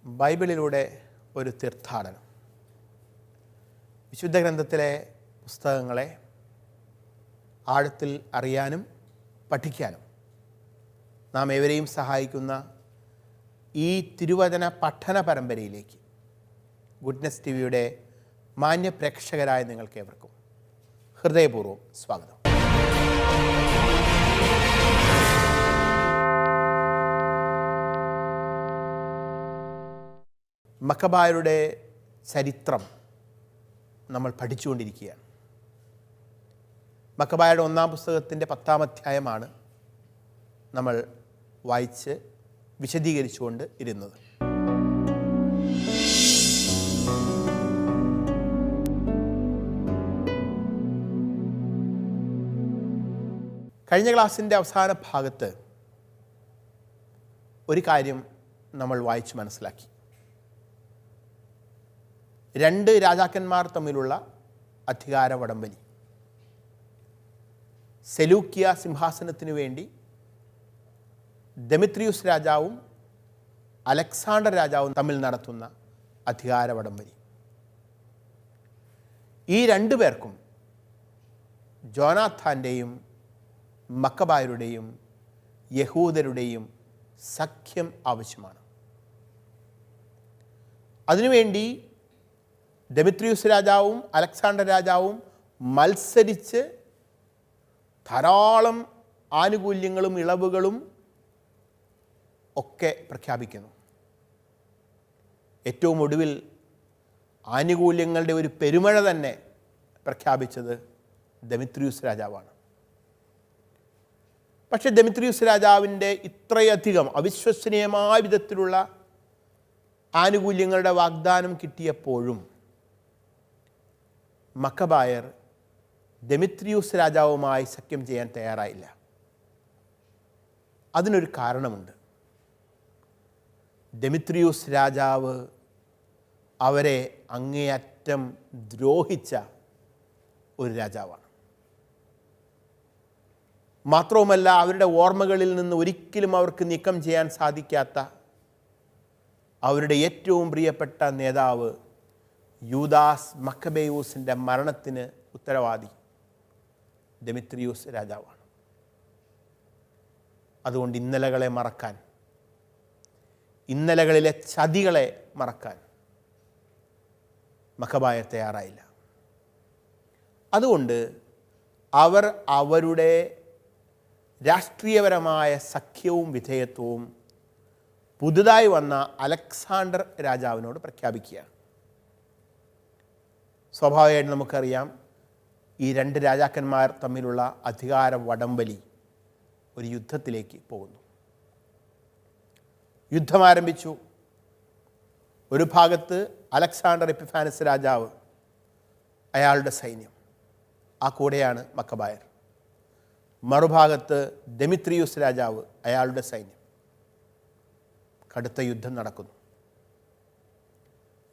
ബൈബിളിലൂടെ ഒരു തീർത്ഥാടനം. വിശുദ്ധ ഗ്രന്ഥത്തിലെ പുസ്തകങ്ങളെ ആഴത്തിൽ അറിയാനും പഠിക്കാനും നാം ഏവരെയും സഹായിക്കുന്ന ഈ തിരുവചന പഠന പരമ്പരയിലേക്ക് ഗുഡ്നെസ് ടിവിയുടെ മാന്യ പ്രേക്ഷകരായ നിങ്ങൾക്കേവർക്കും ഹൃദയപൂർവ്വം സ്വാഗതം. മക്കബായരുടെ ചരിത്രം നമ്മൾ പഠിച്ചുകൊണ്ടിരിക്കുകയാണ്. മക്കബായരുടെ ഒന്നാം പുസ്തകത്തിൻ്റെ 10-ാം അധ്യായമാണ് നമ്മൾ വായിച്ച് വിശദീകരിച്ചുകൊണ്ട് ഇരുന്നത്. കഴിഞ്ഞ ക്ലാസ്സിൻ്റെ അവസാന ഭാഗത്ത് ഒരു കാര്യം നമ്മൾ വായിച്ച് മനസ്സിലാക്കി. 2 രാജാക്കന്മാർ തമ്മിലുള്ള അധികാര വടംവലി. സെലൂക്കിയ സിംഹാസനത്തിനു വേണ്ടി ദെമിത്രിയൂസ് രാജാവും അലക്സാണ്ടർ രാജാവും തമ്മിൽ നടത്തുന്ന അധികാര വടംവലി. ഈ 2 പേർക്കും ജോനാഥാൻ്റെയും മക്കബായരുടെയും യഹൂദരുടെയും സഖ്യം ആവശ്യമാണ്. അതിനുവേണ്ടി ദെമിത്രിയൂസ് രാജാവും അലക്സാണ്ടർ രാജാവും മത്സരിച്ച് ധാരാളം ആനുകൂല്യങ്ങളും ഇളവുകളും ഒക്കെ പ്രഖ്യാപിക്കുന്നു. ഏറ്റവും ഒടുവിൽ ആനുകൂല്യങ്ങളുടെ ഒരു പെരുമഴ തന്നെ പ്രഖ്യാപിച്ചത് ദെമിത്രിയൂസ് രാജാവാണ്. പക്ഷേ ദെമിത്രിയൂസ് രാജാവിൻ്റെ ഇത്രയധികം അവിശ്വസനീയമായ വിധത്തിലുള്ള ആനുകൂല്യങ്ങളുടെ വാഗ്ദാനം കിട്ടിയപ്പോഴും മക്കബായർ ദെമിത്രിയൂസ് രാജാവുമായി സഖ്യം ചെയ്യാൻ തയ്യാറായില്ല. അതിനൊരു കാരണമുണ്ട്. ദെമിത്രിയൂസ് രാജാവ് അവരെ അങ്ങേയറ്റം ദ്രോഹിച്ച ഒരു രാജാവാണ്. മാത്രവുമല്ല, അവരുടെ ഓർമ്മകളിൽ നിന്ന് ഒരിക്കലും അവർക്ക് നീക്കം ചെയ്യാൻ സാധിക്കാത്ത അവരുടെ ഏറ്റവും പ്രിയപ്പെട്ട നേതാവ് യൂദാസ് മക്കബേയൂസിൻ്റെ മരണത്തിന് ഉത്തരവാദി ദെമിത്രിയൂസ് രാജാവാണ്. അതുകൊണ്ട് ഇന്നലകളെ മറക്കാൻ, ഇന്നലകളിലെ ചതികളെ മറക്കാൻ മക്കബായർ തയ്യാറായില്ല. അതുകൊണ്ട് അവർ അവരുടെ രാഷ്ട്രീയപരമായ സഖ്യവും വിധേയത്വവും പുതുതായി വന്ന അലക്സാണ്ടർ രാജാവിനോട് പ്രഖ്യാപിക്കുകയാണ്. സ്വാഭാവികമായിട്ട് നമുക്കറിയാം, ഈ 2 രാജാക്കന്മാർ തമ്മിലുള്ള അധികാര വടംവലി ഒരു യുദ്ധത്തിലേക്ക് പോകുന്നു. യുദ്ധം ആരംഭിച്ചു. ഒരു ഭാഗത്ത് അലക്സാണ്ടർ എപ്പിഫാനസ് രാജാവ്, അയാളുടെ സൈന്യം, ആ കൂടെയാണ് മക്കബായർ. മറുഭാഗത്ത് ദെമിത്രിയൂസ് രാജാവ്, അയാളുടെ സൈന്യം. കടുത്ത യുദ്ധം നടക്കുന്നു.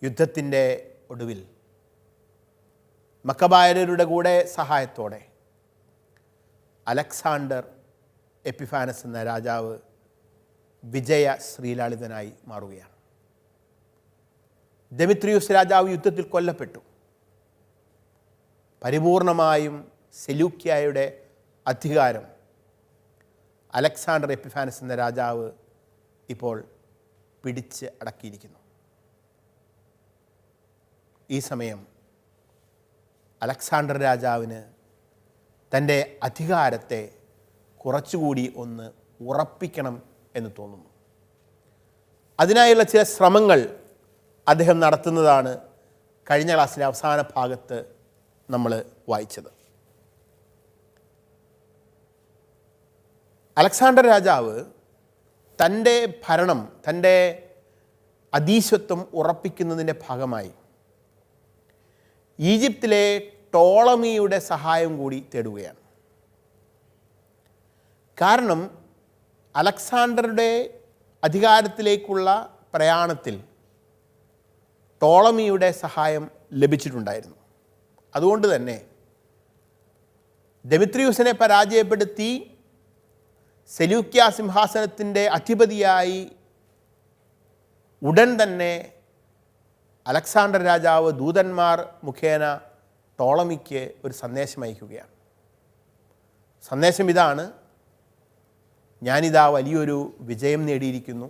യുദ്ധത്തിൻ്റെ ഒടുവിൽ മക്കബായരുടെ കൂടെ സഹായത്തോടെ അലക്സാണ്ടർ എപ്പിഫാനസ് എന്ന രാജാവ് വിജയ ശ്രീലാളിതനായി മാറുകയാണ്. ദെമിത്രിയൂസ് രാജാവ് യുദ്ധത്തിൽ കൊല്ലപ്പെട്ടു. പരിപൂർണമായും സെലൂക്യായുടെ അധികാരം അലക്സാണ്ടർ എപ്പിഫാനസ് എന്ന രാജാവ് ഇപ്പോൾ പിടിച്ച് അടക്കിയിരിക്കുന്നു. ഈ സമയം അലക്സാണ്ടർ രാജാവിന് തൻ്റെ അധികാരത്തെ കുറച്ചുകൂടി ഒന്ന് ഉറപ്പിക്കണം എന്ന് തോന്നുന്നു. അതിനായുള്ള ചില ശ്രമങ്ങൾ അദ്ദേഹം നടത്തുന്നതാണ് കഴിഞ്ഞ ക്ലാസ്സിലെ അവസാന ഭാഗത്ത് നമ്മൾ വായിച്ചത്. അലക്സാണ്ടർ രാജാവ് തൻ്റെ ഭരണം, തൻ്റെ അധീശത്വം ഉറപ്പിക്കുന്നതിൻ്റെ ഭാഗമായി ഈജിപ്തിലെ ടോളമിയുടെ സഹായം കൂടി തേടുകയാണ്. കാരണം അലക്സാണ്ടറുടെ അധികാരത്തിലേക്കുള്ള പ്രയാണത്തിൽ ടോളമിയുടെ സഹായം ലഭിച്ചിട്ടുണ്ടായിരുന്നു. അതുകൊണ്ട് തന്നെ ദെമിത്രിയൂസിനെ പരാജയപ്പെടുത്തി സെലൂക്യ സിംഹാസനത്തിൻ്റെ അധിപതിയായി ഉടൻ തന്നെ അലക്സാണ്ടർ രാജാവ് ദൂതന്മാർ മുഖേന ടോളമിക്ക് ഒരു സന്ദേശം അയക്കുകയാണ്. സന്ദേശം ഇതാണ്: ഞാനിതാ വലിയൊരു വിജയം നേടിയിരിക്കുന്നു,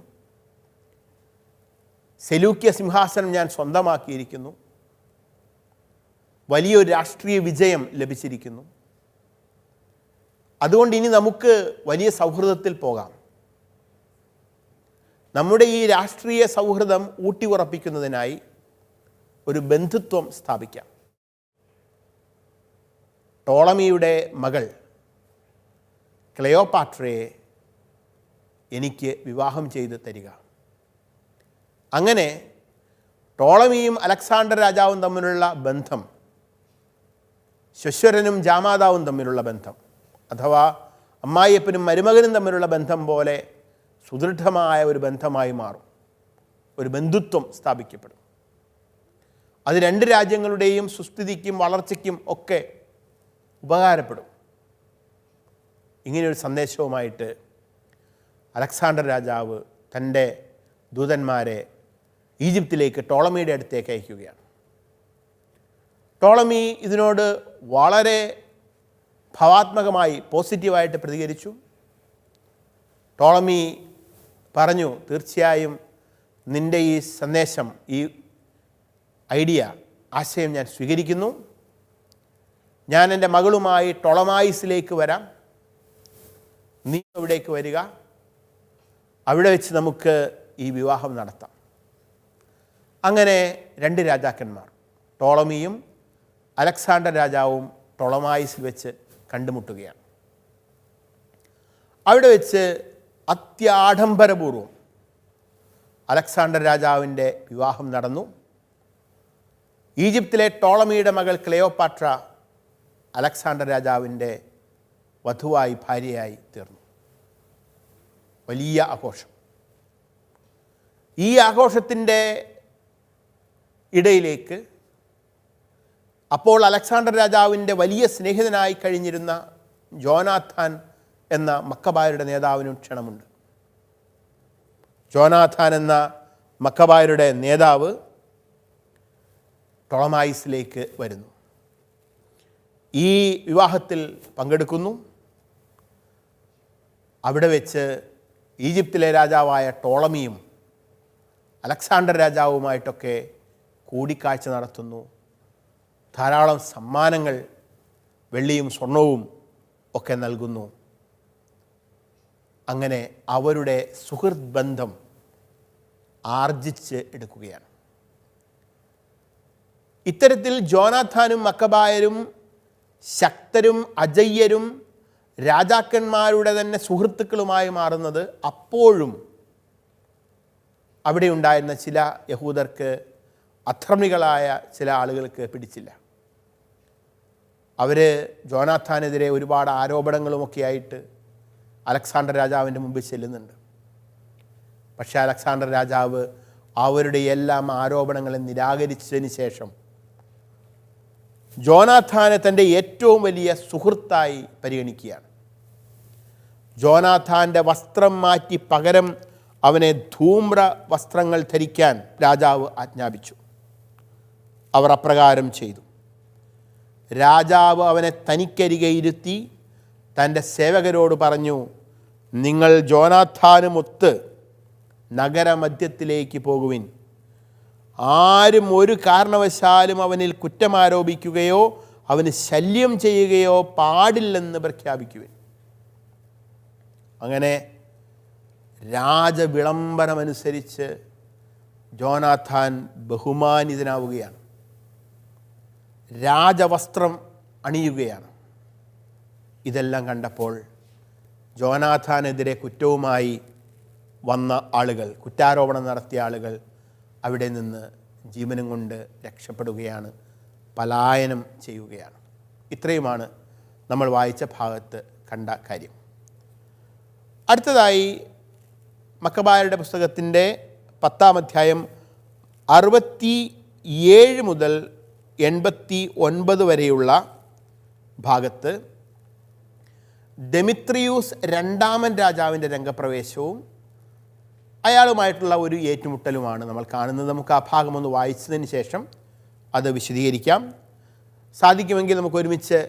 സെലൂക്യ സിംഹാസനം ഞാൻ സ്വന്തമാക്കിയിരിക്കുന്നു, വലിയൊരു രാഷ്ട്രീയ വിജയം ലഭിച്ചിരിക്കുന്നു. അതുകൊണ്ട് ഇനി നമുക്ക് വലിയ സൗഹൃദത്തിൽ പോകാം. നമ്മുടെ ഈ രാഷ്ട്രീയ സൗഹൃദം ഊട്ടിയുറപ്പിക്കുന്നതിനായി ഒരു ബന്ധുത്വം സ്ഥാപിക്കാം. ടോളമിയുടെ മകൾ ക്ലെയോപാട്രയെ എനിക്ക് വിവാഹം ചെയ്ത് തരിക. അങ്ങനെ ടോളമിയും അലക്സാണ്ടർ രാജാവും തമ്മിലുള്ള ബന്ധം, ശശ്വരനും ജാമാതാവും തമ്മിലുള്ള ബന്ധം, അഥവാ അമ്മായിയപ്പനും മരുമകനും തമ്മിലുള്ള ബന്ധം പോലെ സുദൃഢമായ ഒരു ബന്ധമായി മാറും. ഒരു ബന്ധുത്വം സ്ഥാപിക്കപ്പെടും. അത് രണ്ട് രാജ്യങ്ങളുടെയും സുസ്ഥിതിക്കും വളർച്ചയ്ക്കും ഒക്കെ ഉപകാരപ്പെടും. ഇങ്ങനെയൊരു സന്ദേശവുമായിട്ട് അലക്സാണ്ടർ രാജാവ് തൻ്റെ ദൂതന്മാരെ ഈജിപ്തിലേക്ക് ടോളമിയുടെ അടുത്തേക്ക് അയക്കുകയാണ്. ടോളമി ഇതിനോട് വളരെ ഭാവാത്മകമായി പോസിറ്റീവായിട്ട് പ്രതികരിച്ചു. ടോളമി പറഞ്ഞു, തീർച്ചയായും നിൻ്റെ ഈ സന്ദേശം, ഈ ഐഡിയ, ആശയം ഞാൻ സ്വീകരിക്കുന്നു. ഞാൻ എൻ്റെ മകളുമായി ടോളമായിസിലേക്ക് വരാം, നീ അവിടേക്ക് വരിക, അവിടെ വെച്ച് നമുക്ക് ഈ വിവാഹം നടത്താം. അങ്ങനെ രണ്ട് രാജാക്കന്മാർ, ടോളമിയും അലക്സാണ്ടർ രാജാവും ടോളമായിസിൽ വെച്ച് കണ്ടുമുട്ടുകയാണ്. അവിടെ വെച്ച് അത്യാഡംബരപൂർവം അലക്സാണ്ടർ രാജാവിൻ്റെ വിവാഹം നടന്നു. ഈജിപ്തിലെ ടോളമിയുടെ മകൾ ക്ലെയോപാട്ര അലക്സാണ്ടർ രാജാവിൻ്റെ വധുവായി, ഭാര്യയായി തീർന്നു. വലിയ ആഘോഷം. ഈ ആഘോഷത്തിൻ്റെ ഇടയിലേക്ക് അപ്പോൾ അലക്സാണ്ടർ രാജാവിൻ്റെ വലിയ സ്നേഹിതനായി കഴിഞ്ഞിരുന്ന ജോനാഥാൻ എന്ന മക്കബായരുടെ നേതാവിനും ക്ഷണമുണ്ട്. ജോനാഥാൻ എന്ന മക്കബായരുടെ നേതാവ് ടോളമായിസിലേക്ക് വരുന്നു. ഈ വിവാഹത്തിൽ പങ്കെടുക്കുന്നു. അവിടെ വെച്ച് ഈജിപ്തിലെ രാജാവായ ടോളമിയും അലക്സാണ്ടർ രാജാവുമായിട്ടൊക്കെ കൂടിക്കാഴ്ച നടത്തുന്നു. ധാരാളം സമ്മാനങ്ങൾ, വെള്ളിയും സ്വർണവും ഒക്കെ നൽകുന്നു. അങ്ങനെ അവരുടെ സുഹൃത്ത് ബന്ധം ആർജിച്ച് എടുക്കുകയാണ്. ഇത്തരത്തിൽ ജോനാഥാനും മക്കബായരും ശക്തരും അജയ്യരും രാജാക്കന്മാരുടെ തന്നെ സുഹൃത്തുക്കളുമായി മാറുന്നത് അപ്പോഴും അവിടെ ഉണ്ടായിരുന്ന ചില യഹൂദർക്ക്, അധർമ്മികളായ ചില ആളുകൾക്ക് പിടിച്ചില്ല. അവർ ജോനാഥാനെതിരെ ഒരുപാട് ആരോപണങ്ങളുമൊക്കെ ആയിട്ട് അലക്സാണ്ടർ രാജാവിൻ്റെ മുമ്പിൽ ചെല്ലുന്നുണ്ട്. പക്ഷേ അലക്സാണ്ടർ രാജാവ് അവരുടെ എല്ലാം ആരോപണങ്ങളെ നിരാകരിച്ചതിന് ശേഷം ജോനാഥാനെ തൻ്റെ ഏറ്റവും വലിയ സുഹൃത്തായി പരിഗണിക്കുകയാണ്. ജോനാഥാൻ്റെ വസ്ത്രം മാറ്റി പകരം അവനെ ധൂമ്ര വസ്ത്രങ്ങൾ ധരിക്കാൻ രാജാവ് ആജ്ഞാപിച്ചു. അവർ അപ്രകാരം ചെയ്തു. രാജാവ് അവനെ തനിക്കരികെ ഇരുത്തി തൻ്റെ സേവകരോട് പറഞ്ഞു, നിങ്ങൾ ജോനാഥാനുമൊത്ത് നഗരമധ്യത്തിലേക്ക് പോകുവിൻ. ആരും ഒരു കാരണവശാലും അവനിൽ കുറ്റമാരോപിക്കുകയോ അവന് ശല്യം ചെയ്യുകയോ പാടില്ലെന്ന് പ്രഖ്യാപിക്കുവിൻ. അങ്ങനെ രാജവിളംബരമനുസരിച്ച് ജോനാഥാൻ ബഹുമാനിതനാവുകയാണ്. രാജവസ്ത്രം അണിയുകയാണ്. ഇതെല്ലാം കണ്ടപ്പോൾ ജോനാഥാനെതിരെ കുറ്റവുമായി വന്ന ആളുകൾ, കുറ്റാരോപണം നടത്തിയ ആളുകൾ അവിടെ നിന്ന് ജീവനും കൊണ്ട് രക്ഷപ്പെടുകയാണ്, പലായനം ചെയ്യുകയാണ്. ഇത്രയുമാണ് നമ്മൾ വായിച്ച ഭാഗത്ത് കണ്ട കാര്യം. അടുത്തതായി മക്കബായരുടെ പുസ്തകത്തിൻ്റെ 10-ാം അധ്യായം 67 മുതൽ 89 വരെയുള്ള ഭാഗത്ത് ഡെമിത്രിയൂസ് രണ്ടാമൻ രാജാവിൻ്റെ രംഗപ്രവേശവും അയാളുമായിട്ടുള്ള ഒരു ഏറ്റുമുട്ടലുമാണ് നമ്മൾ കാണുന്നത്. നമുക്ക് ആ ഭാഗം ഒന്ന് വായിച്ചതിന് ശേഷം അത് വിശദീകരിക്കാം. സാധിക്കുമെങ്കിൽ നമുക്ക് ഒരുമിച്ച്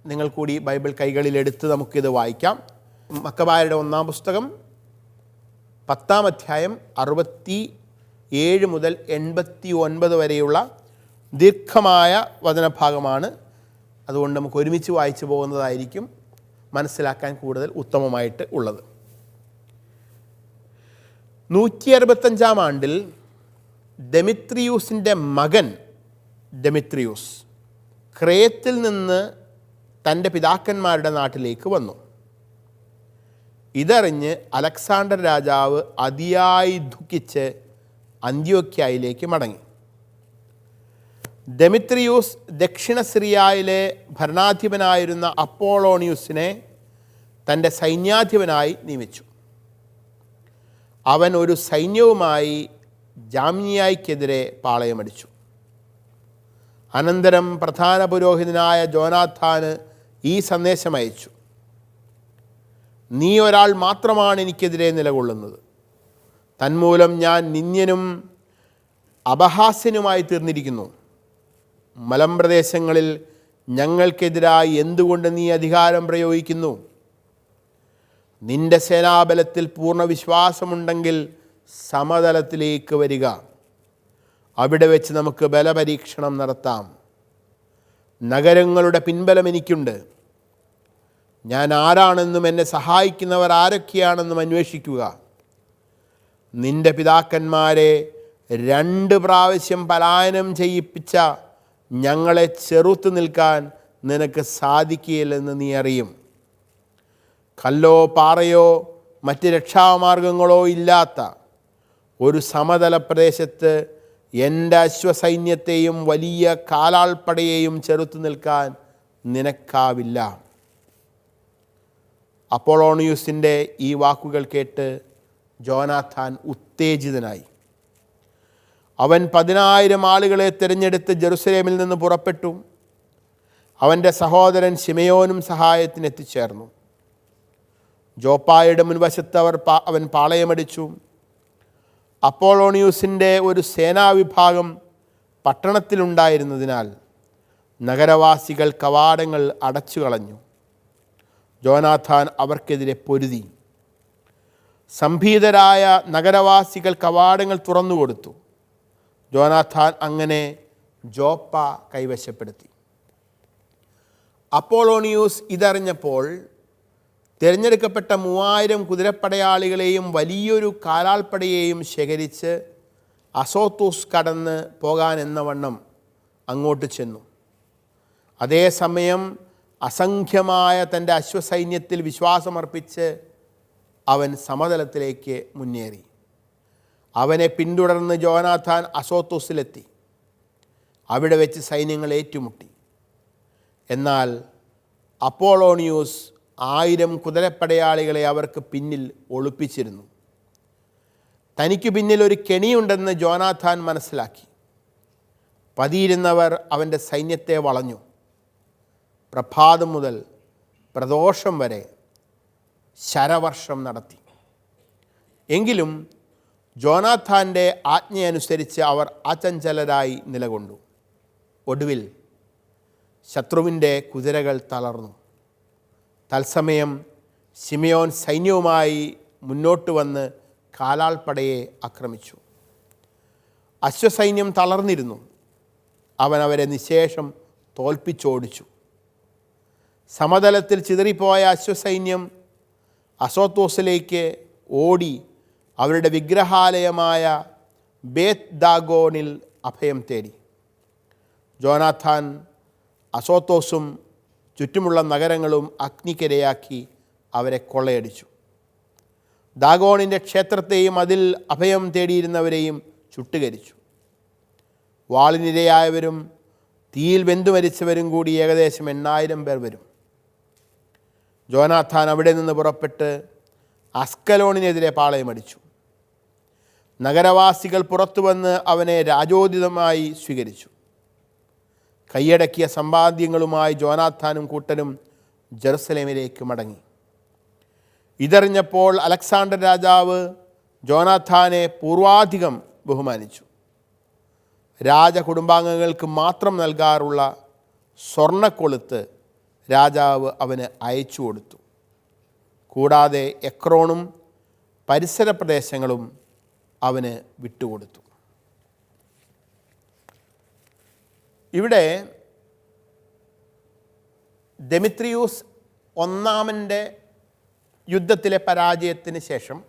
നിങ്ങൾ കൂടി ബൈബിൾ കൈകളിലെടുത്ത് നമുക്കിത് വായിക്കാം. മക്കബായരുടെ 1-ാം പുസ്തകം 10-ാം അധ്യായം 67 മുതൽ 89 വരെയുള്ള ദീർഘമായ വചനഭാഗമാണ്. അതുകൊണ്ട് നമുക്ക് ഒരുമിച്ച് വായിച്ചു പോകുന്നതായിരിക്കും മനസ്സിലാക്കാൻ കൂടുതൽ ഉത്തമമായിട്ട് ഉള്ളത്. 165-ാം ആണ്ടിൽ ദെമിത്രിയൂസിൻ്റെ മകൻ ഡെമിത്രിയൂസ് ക്രേത്തിൽ നിന്ന് തൻ്റെ പിതാക്കന്മാരുടെ നാട്ടിലേക്ക് വന്നു. ഇതറിഞ്ഞ് അലക്സാണ്ടർ രാജാവ് അതിയായി ദുഃഖിച്ച് അന്ത്യോക്യയിലേക്ക് മടങ്ങി. ഡെമിത്രിയൂസ് ദക്ഷിണ സിറിയയിലെ ഭരണാധിപനായിരുന്ന അപ്പോളോണിയൂസിനെ തൻ്റെ സൈന്യാധിപനായി നിയമിച്ചു. അവൻ ഒരു സൈന്യവുമായി ജാമ്നിയായ്ക്കെതിരെ പാളയമടിച്ചു. അനന്തരം പ്രധാന പുരോഹിതനായ ജോനാഥാന് ഈ സന്ദേശം അയച്ചു: നീ ഒരാൾ മാത്രമാണ് എനിക്കെതിരെ നിലകൊള്ളുന്നത്. തന്മൂലം ഞാൻ നിന്ദ്യനും അപഹാസ്യനുമായി തീർന്നിരിക്കുന്നു. മലമ്പ്രദേശങ്ങളിൽ ഞങ്ങൾക്കെതിരായി എന്തുകൊണ്ട് നീ അധികാരം പ്രയോഗിക്കുന്നു? നിന്റെ സേനാബലത്തിൽ പൂർണ്ണ വിശ്വാസമുണ്ടെങ്കിൽ സമതലത്തിലേക്ക് വരിക. അവിടെ വെച്ച് നമുക്ക് ബലപരീക്ഷണം നടത്താം. നഗരങ്ങളുടെ പിൻബലം എനിക്കുണ്ട്. ഞാൻ ആരാണെന്നും എന്നെ സഹായിക്കുന്നവർ ആരൊക്കെയാണെന്നും അന്വേഷിക്കുക. നിന്റെ പിതാക്കന്മാരെ 2 പ്രാവശ്യം പലായനം ചെയ്യിപ്പിച്ച ഞങ്ങളെ ചെറുത്തു നിൽക്കാൻ നിനക്ക് സാധിക്കുകയില്ലെന്ന് നീ അറിയും. കല്ലോ പാറയോ മറ്റ് രക്ഷാമാർഗങ്ങളോ ഇല്ലാത്ത ഒരു സമതല പ്രദേശത്ത് എൻ്റെ അശ്വസൈന്യത്തെയും വലിയ കാലാൾപ്പടയെയും ചെറുത്തു നിൽക്കാൻ നിനക്കാവില്ല. അപ്പോളോണിയൂസിൻ്റെ ഈ വാക്കുകൾ കേട്ട് ജോനാഥാൻ ഉത്തേജിതനായി. അവൻ 10,000 ആളുകളെ തിരഞ്ഞെടുത്ത് ജെറുസലേമിൽ നിന്ന് പുറപ്പെട്ടു. അവൻ്റെ സഹോദരൻ ശിമയോനും സഹായത്തിന് എത്തിച്ചേർന്നു. ജോപ്പായുടെ മുൻവശത്ത് അവൻ പാളയമടിച്ചു. അപ്പോളോണിയൂസിൻ്റെ ഒരു സേനാവിഭാഗം പട്ടണത്തിലുണ്ടായിരുന്നതിനാൽ നഗരവാസികൾ കവാടങ്ങൾ അടച്ചു കളഞ്ഞു. ജോനാഥാൻ അവർക്കെതിരെ പൊരുതി. സംഭീതരായ നഗരവാസികൾ കവാടങ്ങൾ തുറന്നുകൊടുത്തു. ജോനാഥാൻ അങ്ങനെ ജോപ്പ കൈവശപ്പെടുത്തി. അപ്പോളോണിയൂസ് ഇതറിഞ്ഞപ്പോൾ തിരഞ്ഞെടുക്കപ്പെട്ട 3000 കുതിരപ്പടയാളികളെയും വലിയൊരു കാലാൾപ്പടയെയും ശേഖരിച്ച് അസോത്തൂസ് കടന്ന് പോകാൻ എന്നവണ്ണം അങ്ങോട്ട് ചെന്നു. അതേസമയം അസംഖ്യമായ തൻ്റെ അശ്വസൈന്യത്തിൽ വിശ്വാസമർപ്പിച്ച് അവൻ സമതലത്തിലേക്ക് മുന്നേറി. അവനെ പിന്തുടർന്ന് ജോനാഥാൻ അസോത്തൂസിലെത്തി. അവിടെ വെച്ച് സൈന്യങ്ങൾ ഏറ്റുമുട്ടി. എന്നാൽ അപ്പോളോണിയൂസ് 1000 കുതിരപ്പടയാളികളെ അവർക്ക് പിന്നിൽ ഒളിപ്പിച്ചിരുന്നു. തനിക്ക് പിന്നിൽ ഒരു കെണിയുണ്ടെന്ന് ജോനാഥാൻ മനസ്സിലാക്കി. പതിയിരുന്നവർ അവൻ്റെ സൈന്യത്തെ വളഞ്ഞു. പ്രഭാതം മുതൽ പ്രദോഷം വരെ ശരവർഷം നടത്തി. എങ്കിലും ജോനാഥാൻ്റെ ആജ്ഞയനുസരിച്ച് അവർ അചഞ്ചലരായി നിലകൊണ്ടു. ഒടുവിൽ ശത്രുവിൻ്റെ കുതിരകൾ തളർന്നു. തത്സമയം ശിമയോൻ സൈന്യവുമായി മുന്നോട്ട് വന്ന് കാലാൾപ്പടയെ ആക്രമിച്ചു. അശ്വസൈന്യം തളർന്നിരുന്നു. അവൻ അവരെ നിശേഷം തോൽപ്പിച്ചോടിച്ചു. സമതലത്തിൽ ചിതറിപ്പോയ അശ്വസൈന്യം അസോത്തോസിലേക്ക് ഓടി അവരുടെ വിഗ്രഹാലയമായ ബേത്ത് ദാഗോണിൽ അഭയം തേടി. ജോനാഥാൻ അസോത്തോസും ചുറ്റുമുള്ള നഗരങ്ങളും അഗ്നിക്കിരയാക്കി അവരെ കൊള്ളയടിച്ചു. ദാഗോണിൻ്റെ ക്ഷേത്രത്തെയും അതിൽ അഭയം തേടിയിരുന്നവരെയും ചുട്ടുകരിച്ചു. വാളിനിരയായവരും തീയിൽ വെന്തുമരിച്ചവരും കൂടി ഏകദേശം 8000 പേർ വരും. ജോനാഥാൻ അവിടെ നിന്ന് പുറപ്പെട്ട് അസ്കലോണിനെതിരെ പാളയമടിച്ചു. നഗരവാസികൾ പുറത്തു വന്ന് അവനെ രാജോചിതമായി സ്വീകരിച്ചു. കൈയടക്കിയ സമ്പാദ്യങ്ങളുമായി ജോനാഥാനും കൂട്ടരും ജെറുസലേമിലേക്ക് മടങ്ങി. ഇതറിഞ്ഞപ്പോൾ അലക്സാണ്ടർ രാജാവ് ജോനാഥാനെ പൂർവാധികം ബഹുമാനിച്ചു. രാജകുടുംബാംഗങ്ങൾക്ക് മാത്രം നൽകാറുള്ള സ്വർണ്ണക്കൊളുത്ത് രാജാവ് അവന് അയച്ചു കൊടുത്തു. കൂടാതെ എക്രോണും പരിസര പ്രദേശങ്ങളും അവന് വിട്ടുകൊടുത്തു. ഇവിടെ ദെമിത്രിയൂസ് ഒന്നാമൻ്റെ യുദ്ധത്തിലെ പരാജയത്തിന് ശേഷം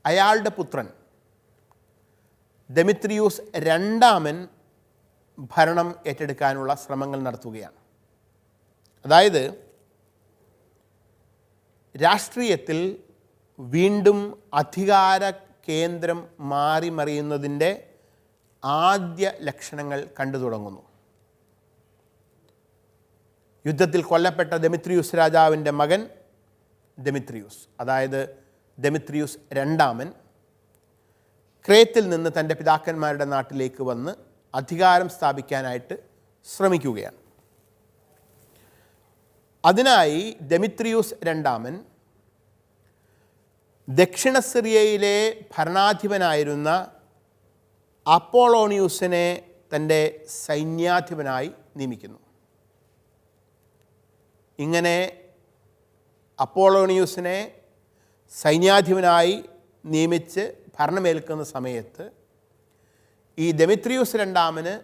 അയാളുടെ പുത്രൻ ദെമിത്രിയൂസ് രണ്ടാമൻ ഭരണം ഏറ്റെടുക്കാനുള്ള ശ്രമങ്ങൾ നടത്തുകയാണ്. അതായത് രാഷ്ട്രീയത്തിൽ വീണ്ടും അധികാര കേന്ദ്രം മാറി മറിയുന്നതിൻ്റെ ആദ്യ ലക്ഷണങ്ങൾ കണ്ടു തുടങ്ങുന്നു. യുദ്ധത്തിൽ കൊല്ലപ്പെട്ട ദെമിത്രിയൂസ് രാജാവിൻ്റെ മകൻ ദെമിത്രിയൂസ്, അതായത് ദെമിത്രിയൂസ് രണ്ടാമൻ, ക്രേത്തിൽ നിന്ന് തൻ്റെ പിതാക്കന്മാരുടെ നാട്ടിലേക്ക് വന്ന് അധികാരം സ്ഥാപിക്കാനായിട്ട് ശ്രമിക്കുകയാണ്. അതിനായി ദെമിത്രിയൂസ് രണ്ടാമൻ ദക്ഷിണ സിറിയയിലെ ഭരണാധിപനായിരുന്ന അപ്പോളോണിയൂസിനെ തൻ്റെ സൈന്യാധിപനായി നിയമിക്കുന്നു. ഇങ്ങനെ അപ്പോളോണിയൂസിനെ സൈന്യാധിപനായി നിയമിച്ച് ഭരണമേൽക്കുന്ന സമയത്ത് ഈ ദെമിത്രിയൂസ് രണ്ടാമന്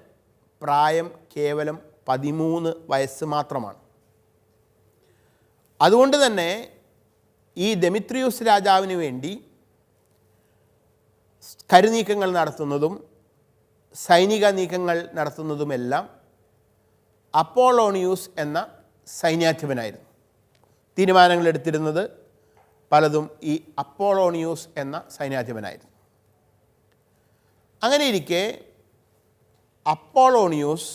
പ്രായം കേവലം 13 വയസ്സ് മാത്രമാണ്. അതുകൊണ്ട് തന്നെ ഈ ദെമിത്രിയൂസ് രാജാവിന് വേണ്ടി കരുനീക്കങ്ങൾ നടത്തുന്നതും സൈനിക നീക്കങ്ങൾ നടത്തുന്നതുമെല്ലാം അപ്പോളോണിയൂസ് എന്ന സൈന്യാധിപനായിരുന്നു. തീരുമാനങ്ങൾ എടുത്തിരുന്നത് പലതും ഈ അപ്പോളോണിയൂസ് എന്ന സൈന്യാധിപനായിരുന്നു. അങ്ങനെയിരിക്കെ അപ്പോളോണിയൂസ്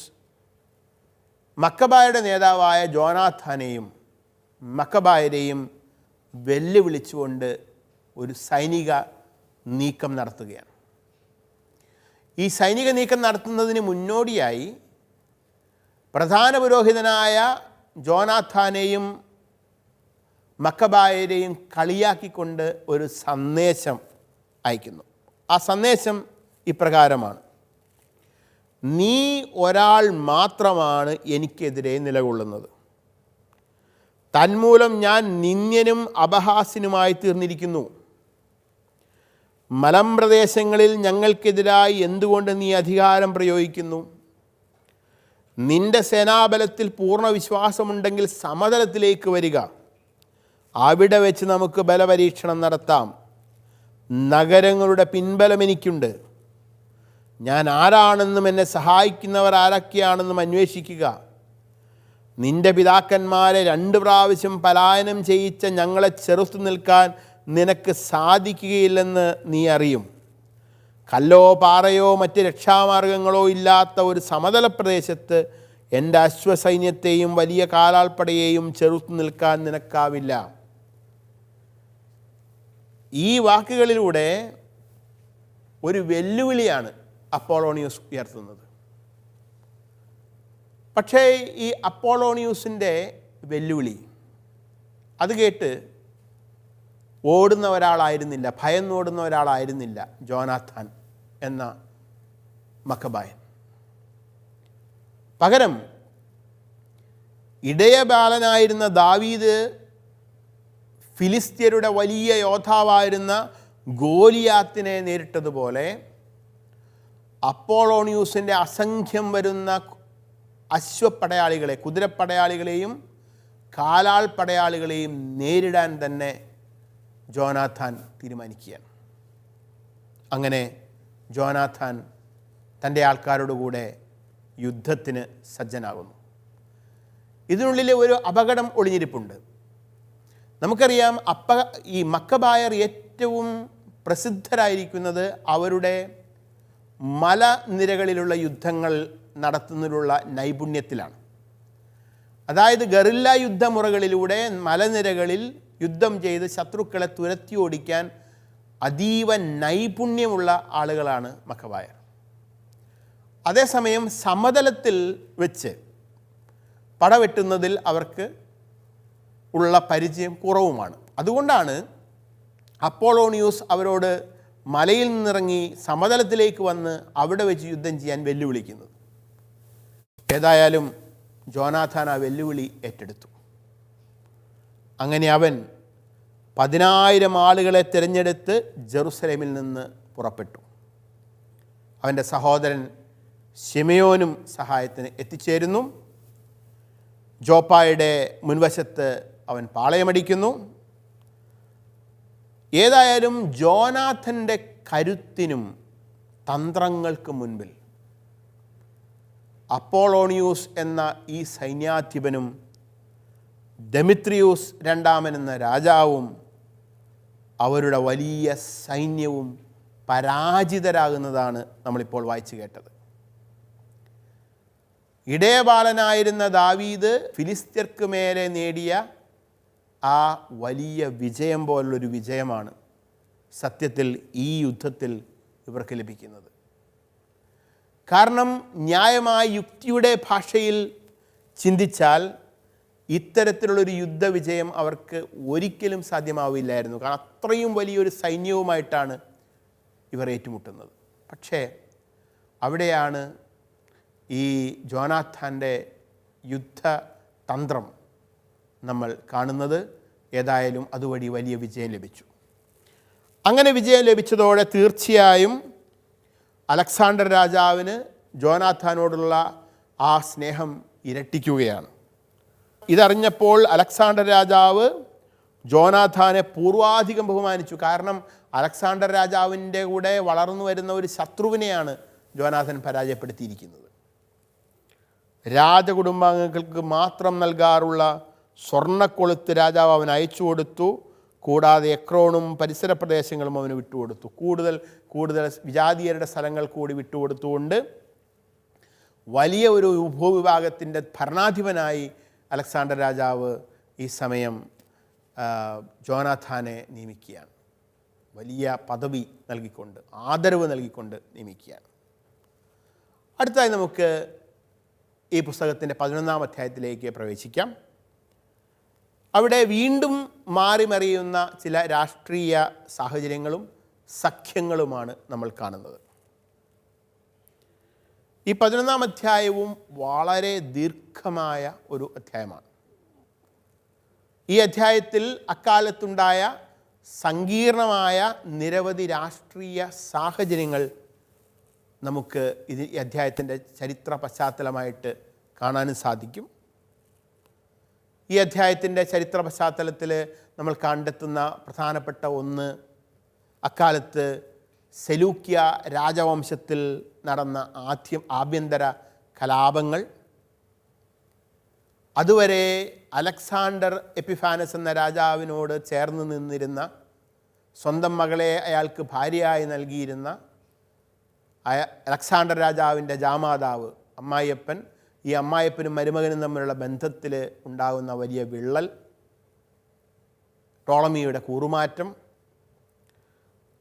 മക്കബായരുടെ നേതാവായ ജോനാഥാനെയും മക്കബായരെയും വെല്ലുവിളിച്ചുകൊണ്ട് ഒരു സൈനിക നീക്കം നടത്തുകയാണ്. ഈ സൈനിക നീക്കം നടത്തുന്നതിന് മുന്നോടിയായി പ്രധാന പുരോഹിതനായ ജോനാഥാനെയും മക്കബായരെയും കളിയാക്കിക്കൊണ്ട് ഒരു സന്ദേശം അയക്കുന്നു. ആ സന്ദേശം ഇപ്രകാരമാണ്: നീ ഒരാൾ മാത്രമാണ് എനിക്കെതിരെ നിലകൊള്ളുന്നത്. തന്മൂലം ഞാൻ നിന്ദ്യനും അപഹാസ്യനുമായി തീർന്നിരിക്കുന്നു. മലമ്പ്രദേശങ്ങളിൽ ഞങ്ങൾക്കെതിരായി എന്തുകൊണ്ട് നീ അധികാരം പ്രയോഗിക്കുന്നു? നിന്റെ സേനാബലത്തിൽ പൂർണ്ണ വിശ്വാസമുണ്ടെങ്കിൽ സമതലത്തിലേക്ക് വരിക. അവിടെ വെച്ച് നമുക്ക് ബലപരീക്ഷണം നടത്താം. നഗരങ്ങളുടെ പിൻബലം എനിക്കുണ്ട്. ഞാൻ ആരാണെന്നും എന്നെ സഹായിക്കുന്നവർ ആരൊക്കെയാണെന്നും അന്വേഷിക്കുക. നിന്റെ പിതാക്കന്മാരെ 2 പ്രാവശ്യം പലായനം ചെയ്യിച്ച ഞങ്ങളെ ചെറുത്തു നിൽക്കാൻ നിനക്ക് സാധിക്കുകയില്ലെന്ന് നീ അറിയും. കല്ലോ പാറയോ മറ്റ് രക്ഷാമാർഗങ്ങളോ ഇല്ലാത്ത ഒരു സമതല പ്രദേശത്ത് എൻ്റെ അശ്വസൈന്യത്തെയും വലിയ കാലാൾപ്പടയെയും ചെറുത്തു നിൽക്കാൻ നിനക്കാവില്ല. ഈ വാക്കുകളിലൂടെ ഒരു വെല്ലുവിളിയാണ് അപ്പോളോണിയൂസ് ഉയർത്തുന്നത്. പക്ഷേ ഈ അപ്പോളോണിയൂസിൻ്റെ വെല്ലുവിളി അത് കേട്ട് ഓടുന്ന ഒരാളായിരുന്നില്ല, ഭയന്നോടുന്ന ഒരാളായിരുന്നില്ല ജോനാഥാൻ എന്ന മക്കബായൻ. പകരം ഇടയബാലനായിരുന്ന ദാവീദ് ഫിലിസ്ത്യരുടെ വലിയ യോദ്ധാവായിരുന്ന ഗോലിയാത്തിനെ നേരിട്ടതുപോലെ അപ്പോളോണിയൂസിൻ്റെ അസംഖ്യം വരുന്ന അശ്വപ്പടയാളികളെ, കുതിരപ്പടയാളികളെയും കാലാൾ പടയാളികളെയും നേരിടാൻ തന്നെ ജോനാഥാൻ തീരുമാനിക്കുകയാണ്. അങ്ങനെ ജോനാഥാൻ തൻ്റെ ആൾക്കാരോടുകൂടെ യുദ്ധത്തിന് സജ്ജനാകുന്നു. ഇതിനുള്ളിൽ ഒരു അപകടം ഒളിഞ്ഞിരിപ്പുണ്ട്. നമുക്കറിയാം, ഈ മക്കബായർ ഏറ്റവും പ്രസിദ്ധരായിരിക്കുന്നത് അവരുടെ മലനിരകളിലുള്ള യുദ്ധങ്ങൾ നടത്തുന്നതിലുള്ള നൈപുണ്യത്തിലാണ്. അതായത് ഗറില്ല യുദ്ധമുറകളിലൂടെ മലനിരകളിൽ യുദ്ധം ചെയ്ത് ശത്രുക്കളെ തുരത്തി ഓടിക്കാൻ അതീവ നൈപുണ്യമുള്ള ആളുകളാണ് മക്കബായർ. അതേസമയം സമതലത്തിൽ വെച്ച് പടവെട്ടുന്നതിൽ അവർക്ക് ഉള്ള പരിചയം കുറവുമാണ്. അതുകൊണ്ടാണ് അപ്പോളോണിയൂസ് അവരോട് മലയിൽ നിന്നിറങ്ങി സമതലത്തിലേക്ക് വന്ന് അവിടെ വെച്ച് യുദ്ധം ചെയ്യാൻ വെല്ലുവിളിക്കുന്നത്. ഏതായാലും ജോനാഥാൻ ആ വെല്ലുവിളി ഏറ്റെടുത്തു. അങ്ങനെ അവൻ 10,000 ആളുകളെ തിരഞ്ഞെടുത്ത് ജെറുസലേമിൽ നിന്ന് പുറപ്പെട്ടു. അവൻ്റെ സഹോദരൻ ശിമെയോനും സഹായത്തിന് എത്തിച്ചേരുന്നു. ജോപ്പായുടെ മുൻവശത്ത് അവൻ പാളയമടിക്കുന്നു. ഏതായാലും ജോനാഥൻ്റെ കരുത്തിനും തന്ത്രങ്ങൾക്ക് മുൻപിൽ അപ്പോളോണിയൂസ് എന്ന ഈ സൈന്യാധിപനും ഡെമിത്രിയൂസ് രണ്ടാമൻ എന്ന രാജാവും അവരുടെ വലിയ സൈന്യവും പരാജിതരാകുന്നതാണ് നമ്മളിപ്പോൾ വായിച്ചു കേട്ടത്. ഇടയബാലനായിരുന്ന ദാവീദ് ഫിലിസ്ത്യർക്ക് മേലെ നേടിയ ആ വലിയ വിജയം പോലുള്ളൊരു വിജയമാണ് സത്യത്തിൽ ഈ യുദ്ധത്തിൽ ഇവർക്ക് ലഭിക്കുന്നത്. കാരണം ന്യായമായ യുക്തിയുടെ ഭാഷയിൽ ചിന്തിച്ചാൽ ഇത്തരത്തിലുള്ളൊരു യുദ്ധവിജയം അവർക്ക് ഒരിക്കലും സാധ്യമാവില്ലായിരുന്നു. കാരണം അത്രയും വലിയൊരു സൈന്യവുമായിട്ടാണ് ഇവർ ഏറ്റുമുട്ടുന്നത്. പക്ഷേ അവിടെയാണ് ഈ ജോനാഥാൻ്റെ യുദ്ധതന്ത്രം നമ്മൾ കാണുന്നത്. ഏതായാലും അതുവഴി വലിയ വിജയം ലഭിച്ചു. അങ്ങനെ വിജയം ലഭിച്ചതോടെ തീർച്ചയായും അലക്സാണ്ടർ രാജാവിന് ജോനാഥാനോടുള്ള ആ സ്നേഹം ഇരട്ടിക്കുകയാണ്. ഇതറിഞ്ഞപ്പോൾ അലക്സാണ്ടർ രാജാവ് ജോനാഥാനെ പൂർവാധികം ബഹുമാനിച്ചു. കാരണം അലക്സാണ്ടർ രാജാവിൻ്റെ കൂടെ വളർന്നു വരുന്ന ഒരു ശത്രുവിനെയാണ് ജോനാഥൻ പരാജയപ്പെടുത്തിയിരിക്കുന്നത്. രാജകുടുംബാംഗങ്ങൾക്ക് മാത്രം നൽകാറുള്ള സ്വർണ്ണക്കൊളുത്ത് രാജാവ് അവന് അയച്ചു കൊടുത്തു. കൂടാതെ എക്രോണും പരിസര പ്രദേശങ്ങളും അവന് വിട്ടുകൊടുത്തു. കൂടുതൽ വിജാതീയരുടെ സ്ഥലങ്ങൾ കൂടി വിട്ടുകൊടുത്തുകൊണ്ട് വലിയ ഒരു ഭൂവിഭാഗത്തിൻ്റെ ഭരണാധിപനായി അലക്സാണ്ടർ രാജാവ് ഈ സമയം ജോനാഥാനെ നിയമിക്കുകയാണ്. വലിയ പദവി നൽകിക്കൊണ്ട്, ആദരവ് നൽകിക്കൊണ്ട് നിയമിക്കുകയാണ്. അടുത്തതായി നമുക്ക് ഈ പുസ്തകത്തിൻ്റെ 11-ാം അധ്യായത്തിലേക്ക് പ്രവേശിക്കാം. അവിടെ വീണ്ടും മാറിമറിയുന്ന ചില രാഷ്ട്രീയ സാഹചര്യങ്ങളും സഖ്യങ്ങളുമാണ് നമ്മൾ കാണുന്നത്. ഈ 11-ാം അധ്യായവും വളരെ ദീർഘമായ ഒരു അധ്യായമാണ്. ഈ അധ്യായത്തിൽ അക്കാലത്തുണ്ടായ സങ്കീർണമായ നിരവധി രാഷ്ട്രീയ സാഹചര്യങ്ങൾ നമുക്ക് ഈ അധ്യായത്തിൻ്റെ ചരിത്ര പശ്ചാത്തലമായിട്ട് കാണാനും സാധിക്കും. ഈ അധ്യായത്തിൻ്റെ ചരിത്ര പശ്ചാത്തലത്തിൽ നമ്മൾ കണ്ടെത്തുന്ന പ്രധാനപ്പെട്ട ഒന്ന്, അക്കാലത്ത് സെലൂക്യ രാജവംശത്തിൽ നടന്ന ആഭ്യന്തര കലാപങ്ങൾ. അതുവരെ അലക്സാണ്ടർ എപ്പിഫാനസ് എന്ന രാജാവിനോട് ചേർന്ന് നിന്നിരുന്ന, സ്വന്തം മകളെ അയാൾക്ക് ഭാര്യയായി നൽകിയിരുന്ന അലക്സാണ്ടർ രാജാവിൻ്റെ ജാമാതാവ് അമ്മായിയപ്പൻ, ഈ അമ്മായിയപ്പനും മരുമകനും തമ്മിലുള്ള ബന്ധത്തിൽ ഉണ്ടാകുന്ന വലിയ വിള്ളൽ, ടോളമിയുടെ കൂറുമാറ്റം,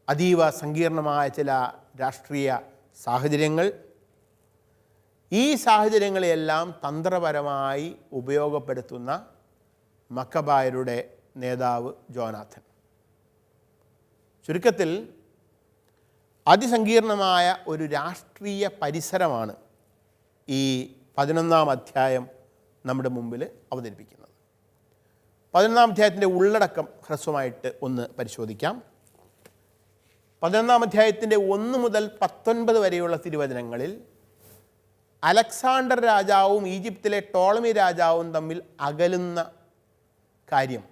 അതീവ സങ്കീർണമായ ചില രാഷ്ട്രീയ സാഹചര്യങ്ങൾ, ഈ സാഹചര്യങ്ങളെയെല്ലാം തന്ത്രപരമായി ഉപയോഗപ്പെടുത്തുന്ന മക്കബായരുടെ നേതാവ് ജോനാഥൻ. ചുരുക്കത്തിൽ അതിസങ്കീർണമായ ഒരു രാഷ്ട്രീയ പരിസരമാണ് ഈ 11-ാം അധ്യായം നമ്മുടെ മുമ്പിൽ അവതരിപ്പിക്കുന്നത്. 11-ാം അധ്യായത്തിൻ്റെ ഉള്ളടക്കം ഹ്രസ്വമായിട്ട് ഒന്ന് പരിശോധിക്കാം. 11-ാം അധ്യായത്തിൻ്റെ 1 മുതൽ 19 വരെയുള്ള തിരുവചനങ്ങളിൽ അലക്സാണ്ടർ രാജാവും ഈജിപ്തിലെ ടോളമി രാജാവും തമ്മിൽ അകലുന്ന കാര്യം,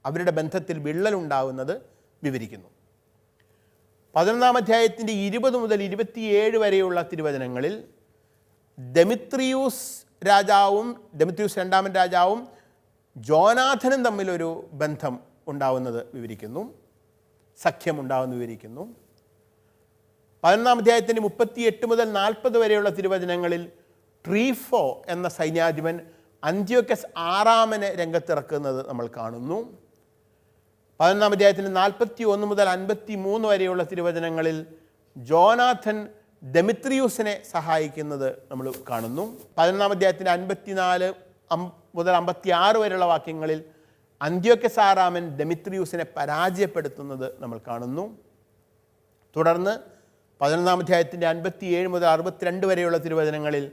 അവരുടെ ബന്ധത്തിൽ വിള്ളലുണ്ടാകുന്നത് വിവരിക്കുന്നു. 11-ാം അധ്യായത്തിൻ്റെ 20 മുതൽ 27 വരെയുള്ള തിരുവചനങ്ങളിൽ ഡെമിത്രിയൂസ് രണ്ടാമൻ രാജാവും ജോനാഥനും തമ്മിലൊരു ബന്ധം ഉണ്ടാവുന്നത് വിവരിക്കുന്നു, സഖ്യമുണ്ടാവുന്നത് വിവരിക്കുന്നു. 11-ാം അധ്യായത്തിൻ്റെ 38 മുതൽ 40 വരെയുള്ള തിരുവചനങ്ങളിൽ ട്രീഫോ എന്ന സൈന്യാധിപൻ അന്ത്യോക്കസ് 6-ാമനെ രംഗത്തിറക്കുന്നത് നമ്മൾ കാണുന്നു. 11-ാം അധ്യായത്തിൻ്റെ 41 മുതൽ 53 വരെയുള്ള തിരുവചനങ്ങളിൽ ജോനാഥൻ ഡെമിത്രിയൂസിനെ സഹായിക്കുന്നത് നമ്മൾ കാണുന്നു. 11-ാം അധ്യായത്തിൻ്റെ 54 മുതൽ 56 വരെയുള്ള വാക്യങ്ങളിൽ അന്ത്യോക്യസ് ആറാമൻ ദെമിത്രിയൂസിനെ പരാജയപ്പെടുത്തുന്നത് നമ്മൾ കാണുന്നു. തുടർന്ന് 11-ാം അധ്യായത്തിൻ്റെ 57 മുതൽ 62 വരെയുള്ള തിരുവചനങ്ങളിൽ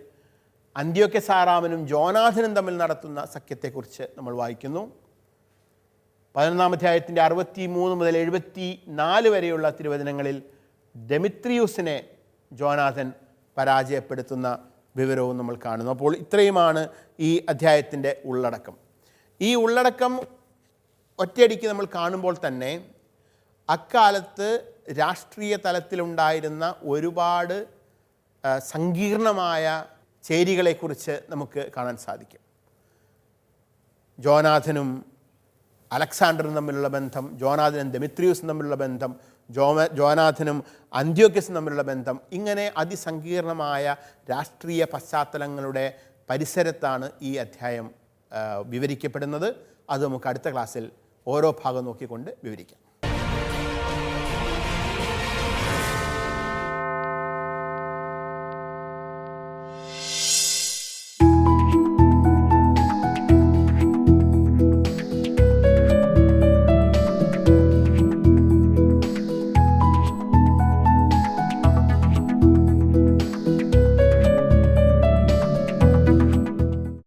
അന്ത്യോക്യസ് ആറാമനും ജോനാഥനും തമ്മിൽ നടത്തുന്ന സഖ്യത്തെക്കുറിച്ച് നമ്മൾ വായിക്കുന്നു. 11-ാം അധ്യായത്തിൻ്റെ 63 മുതൽ 74 വരെയുള്ള തിരുവചനങ്ങളിൽ ദെമിത്രിയൂസിനെ ജോനാഥൻ പരാജയപ്പെടുത്തുന്ന വിവരവും നമ്മൾ കാണുന്നു. അപ്പോൾ ഇത്രയുമാണ് ഈ അധ്യായത്തിൻ്റെ ഉള്ളടക്കം. ഈ ഉള്ളടക്കം ഒറ്റയടിക്ക് നമ്മൾ കാണുമ്പോൾ തന്നെ അക്കാലത്ത് രാഷ്ട്രീയ തലത്തിലുണ്ടായിരുന്ന ഒരുപാട് സങ്കീർണമായ ചേരികളെക്കുറിച്ച് നമുക്ക് കാണാൻ സാധിക്കും. ജോനാഥനും അലക്സാണ്ടറും തമ്മിലുള്ള ബന്ധം, ജോനാഥനും ദെമിത്രിയൂസും തമ്മിലുള്ള ബന്ധം, ജോനാഥനും അന്ത്യോക്യസും തമ്മിലുള്ള ബന്ധം, ഇങ്ങനെ അതിസങ്കീർണമായ രാഷ്ട്രീയ പശ്ചാത്തലങ്ങളുടെ പരിസരത്താണ് ഈ അധ്യായം വിവരിക്കപ്പെടുന്നത്. അത് നമുക്ക് അടുത്ത ക്ലാസ്സിൽ ഓരോ ഭാഗം നോക്കിക്കൊണ്ട് വിവരിക്കാം.